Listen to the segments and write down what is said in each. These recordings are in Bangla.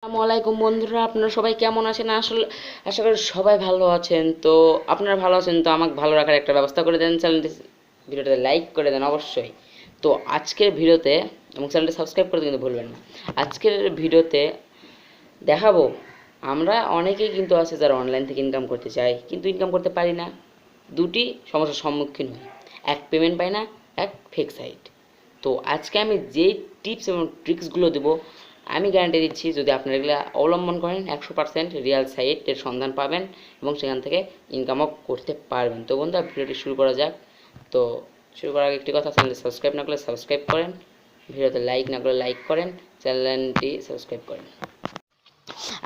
আসসালামু আলাইকুম বন্ধুরা, আপনারা সবাই কেমন আছেন? আসলে আশা করি সবাই ভালো আছেন। তো আপনারা ভালো আছেন তো আমাকে ভালো রাখার একটা ব্যবস্থা করে দেন। ভিডিওটাতে লাইক করে দেন অবশ্যই। তো আজকের ভিডিওতে এবং চ্যানেলটি সাবস্ক্রাইব করতে কিন্তু ভুলবেন না। আজকের ভিডিওতে দেখাবো আমরা অনেকেই কিন্তু আছে যারা অনলাইন থেকে ইনকাম করতে চাই কিন্তু ইনকাম করতে পারি না। দুটি সমস্যার সম্মুখীন হই, এক পেমেন্ট পাই না, এক ফেক সাইট। তো আজকে আমি যেই টিপস এবং ট্রিক্সগুলো দেবো আমি গ্যারান্টি দিচ্ছি যদি আপনারা এগুলো অবলম্বন করেন 100% রিয়েল সাইটের সন্ধান পাবেন এবং সেখান থেকে ইনকামও করতে পারবেন। তো বন্ধুরা ভিডিওটি শুরু করা যাক। তো শুরু করার আগে একটি কথা, চ্যানেলটি সাবস্ক্রাইব না করলে সাবস্ক্রাইব করেন, ভিডিওতে লাইক না করলে লাইক করেন, চ্যানেলটি সাবস্ক্রাইব করেন।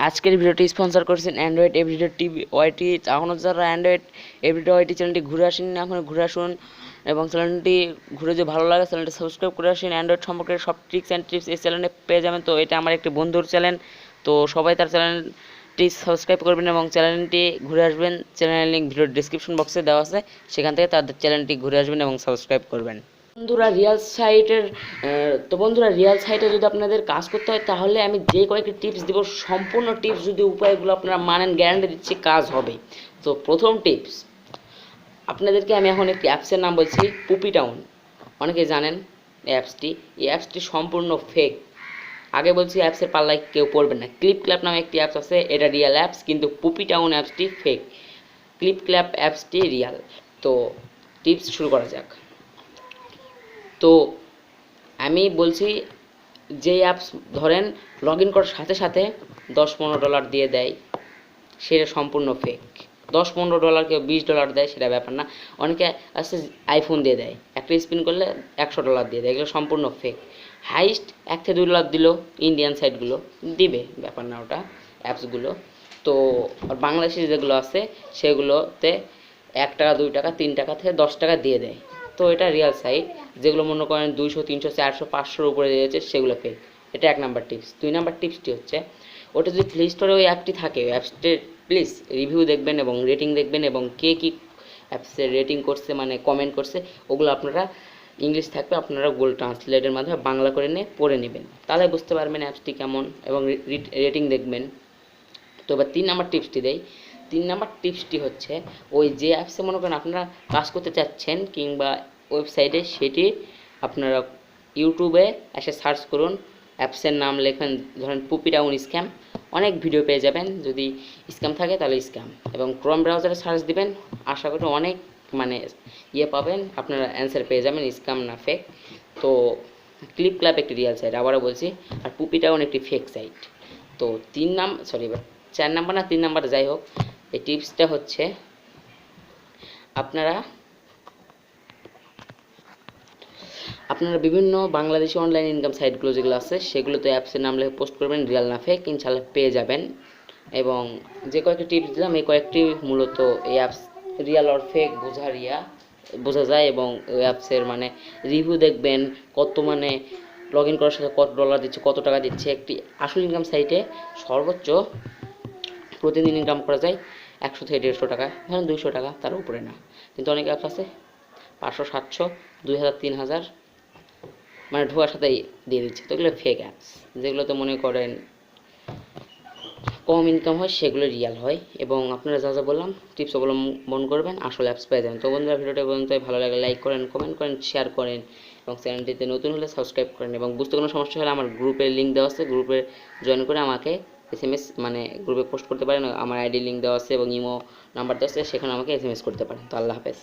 আজকের ভিডিওটি স্পন্সর করেছেন অ্যান্ড্রয়েড এভরিডে টিভি ওয়াইটি। এখনও যারা অ্যান্ড্রয়েড এভরিডে ওয়াইটি চ্যানেলটি ঘুরে আসেন না, এখন ঘুরে আসুন এবং চ্যানেলটি ঘুরে যে ভালো লাগে চ্যানেলটি সাবস্ক্রাইব করে আসেন। অ্যান্ড্রয়েড সম্পর্কে সব ট্রিক্স অ্যান্ড টিপস এই চ্যানেলে পেয়ে যাবেন। তো এটা আমার একটি বন্ধুর চ্যানেল, তো সবাই তার চ্যানেলটি সাবস্ক্রাইব করবেন এবং চ্যানেলটি ঘুরে আসবেন। চ্যানেলের লিঙ্ক ভিডিওর ডিসক্রিপশন বক্সে দেওয়া আছে, সেখান থেকে তাদের চ্যানেলটি ঘুরে আসবেন এবং সাবস্ক্রাইব করবেন। বন্ধুরা রিয়েল সাইটে যদি আপনাদের কাজ করতে হয় তাহলে আমি যে কয়েকটি টিপস দিব, সম্পূর্ণ টিপস যদি উপায়গুলো আপনারা মানেন গ্যারান্টি দিচ্ছি কাজ হবে। তো প্রথম টিপস, আপনাদেরকে আমি এখন একটি অ্যাপসের নাম বলছি, পুপি টাউন। অনেকে জানেন এই অ্যাপসটি সম্পূর্ণ ফেক। আগে বলছি অ্যাপসের পাল্লায় কেউ পড়বেন না। ক্লিপ ক্ল্যাপ নামে একটি অ্যাপস আছে, এটা রিয়েল অ্যাপস, কিন্তু পুপি টাউন অ্যাপসটি ফেক। ক্লিপ ক্ল্যাপ অ্যাপসটি রিয়েল। তো টিপস শুরু করা যাক। তো আমি বলছি যে অ্যাপস ধরেন লগ ইন করার সাথে সাথে $10-15 দিয়ে দেয়, সেটা সম্পূর্ণ ফেক। $10-15 কেউ $20 দেয় সেটা ব্যাপার না। অনেকে আছে আইফোন দিয়ে দেয়, একটা স্পিন করলে $100 দিয়ে দেয়, এগুলো সম্পূর্ণ ফেক। হাইস্ট $1-2 দিল ইন্ডিয়ান সাইটগুলো দিবে, ব্যাপার না ওটা অ্যাপসগুলো। তো আর বাংলাদেশি যেগুলো আছে সেগুলোতে $1, $2, $3 থেকে $10 দিয়ে দেয়। তো এটা রিয়েল সাইট। যেগুলো মনে করেন 200, 300, 400, 500-র উপরে দিয়েছে সেগুলো ফেক। এটা 1 নাম্বার টিপস। 2 নাম্বার টিপসটি হচ্ছে, ওটা যদি প্লে স্টোরে ওই অ্যাপটি থাকে, ওই অ্যাপসটির প্লিজ রিভিউ দেখবেন এবং রেটিং দেখবেন এবং কে কী অ্যাপসের রেটিং করছে মানে কমেন্ট করছে ওগুলো আপনারা ইংলিশ থাকবে, আপনারা গুগল ট্রান্সলেটের মাধ্যমে বাংলা করে নিয়ে পড়ে নেবেন, তাহলে বুঝতে পারবেন অ্যাপসটি কেমন এবং রেটিং দেখবেন। তো এবার 3 নাম্বার টিপসটি দেই। 3 নাম্বার টিপসটি হচ্ছে, ওই যে অ্যাপসে মনে করেন আপনারা কাজ করতে চাচ্ছেন কিংবা ওয়েবসাইটে, সেটি আপনারা ইউটিউবে এসে সার্চ করুন, অ্যাপসের নাম লেখেন ধরেন পুপি টাউন স্ক্যাম, অনেক ভিডিও পেয়ে যাবেন। যদি স্ক্যাম থাকে তাহলে স্ক্যাম, এবং ক্রোম ব্রাউজারে সার্চ দিবেন, আশা করি অনেক মানে পাবেন, আপনারা অ্যান্সার পেয়ে যাবেন স্ক্যাম না ফেক। তো ক্লিপ ক্ল্যাপ একটি রিয়েল সাইট আবারও বলছি, আর পুপি টাউন একটি ফেক সাইট। তো 4 নাম্বার না 3 নাম্বার যাই হোক, এই টিপসটা হচ্ছে আপনারা বিভিন্ন বাংলাদেশি অনলাইন ইনকাম সাইটগুলো যেগুলো আছে সেগুলোতে অ্যাপসের নাম লিখে পোস্ট করবেন, রিয়াল না ফেক, ইনশাল্লাহ পেয়ে যাবেন। এবং যে কয়েকটি টিপস দিলাম এই কয়েকটি মূলত এই অ্যাপস রিয়াল অর ফেক বোঝা যায়, এবং ওই অ্যাপসের মানে রিভিউ দেখবেন, কত মানে লগ ইন করার সাথে কত ডলার দিচ্ছে, কত টাকা দিচ্ছে। একটি আসল ইনকাম সাইটে সর্বোচ্চ প্রতিদিন ইনকাম করা যায় 100 থেকে 150 টাকা, ধরেন 200 টাকা, তার উপরে না। কিন্তু অনেক অ্যাপস আছে 500, 700, 2000, 3000 মানে ঢোকার সাথেই দিয়ে দিচ্ছে। তো এগুলো ফেক অ্যাপস। যেগুলোতে মনে করেন কম ইনকাম হয় সেগুলো রিয়াল হয়, এবং আপনারা যা যা বললাম টিপস অবলম্বন করবেন, আসলে অ্যাপস পেয়ে যাবেন। তো বন্ধুরা ভিডিওটা পর্যন্ত ভালো লাগলে লাইক করেন, কমেন্ট করেন, শেয়ার করেন এবং চ্যানেলটিতে নতুন হলে সাবস্ক্রাইব করেন। এবং বুঝতে কোনো সমস্যা হলে আমার গ্রুপের লিঙ্ক দেওয়া আছে, গ্রুপে জয়েন করে আমাকে SMS মানে গ্রুপে পোস্ট করতে পারেন। আমার আইডি লিঙ্ক দেওয়া আছে এবং ইমো নাম্বার দেওয়া আছে, সেখানে আমাকে SMS করতে পারেন। তো আল্লাহ হাফেজ।